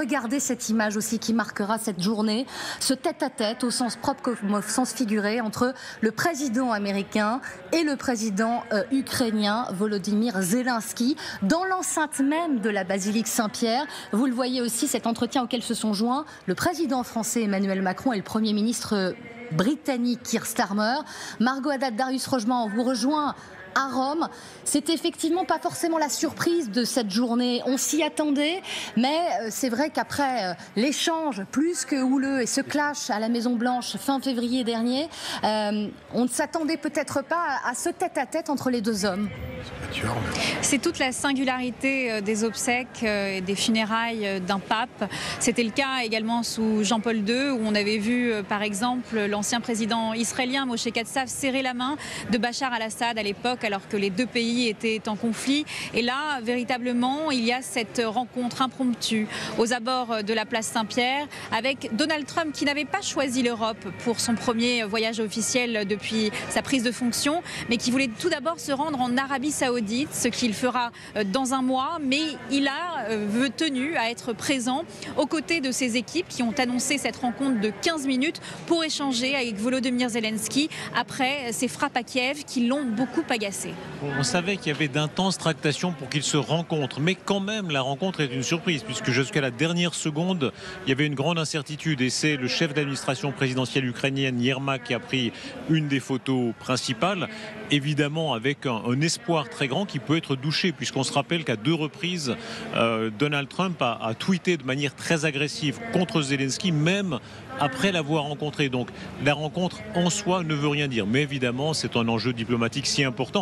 Regardez cette image aussi qui marquera cette journée, ce tête-à-tête au sens propre comme au sens figuré entre le président américain et le président ukrainien Volodymyr Zelensky dans l'enceinte même de la basilique Saint-Pierre. Vous le voyez aussi, cet entretien auquel se sont joints le président français Emmanuel Macron et le Premier ministre britannique Keir Starmer. Margot Haddad, Darius Rogemont, on vous rejoint à Rome. C'est effectivement pas forcément la surprise de cette journée. On s'y attendait, mais c'est vrai qu'après l'échange plus que houleux et ce clash à la Maison-Blanche fin février dernier, on ne s'attendait peut-être pas à ce tête-à-tête entre les deux hommes. C'est toute la singularité des obsèques et des funérailles d'un pape. C'était le cas également sous Jean-Paul II, où on avait vu par exemple l'ancien président israélien Moshe Katsav serrer la main de Bachar al-Assad à l'époque, alors que les deux pays étaient en conflit. Et là, véritablement, il y a cette rencontre impromptue aux abords de la place Saint-Pierre avec Donald Trump, qui n'avait pas choisi l'Europe pour son premier voyage officiel depuis sa prise de fonction, mais qui voulait tout d'abord se rendre en Arabie Saoudite, ce qu'il fera dans un mois, mais il a tenu à être présent aux côtés de ses équipes qui ont annoncé cette rencontre de 15 minutes pour échanger avec Volodymyr Zelensky après ces frappes à Kiev qui l'ont beaucoup agacé. On savait qu'il y avait d'intenses tractations pour qu'ils se rencontrent, mais quand même la rencontre est une surprise puisque jusqu'à la dernière seconde il y avait une grande incertitude et c'est le chef d'administration présidentielle ukrainienne Yermak qui a pris une des photos principales, évidemment avec un espoir très grand qui peut être douché puisqu'on se rappelle qu'à 2 reprises Donald Trump a tweeté de manière très agressive contre Zelensky même après l'avoir rencontré. Donc la rencontre en soi ne veut rien dire, mais évidemment c'est un enjeu diplomatique si important.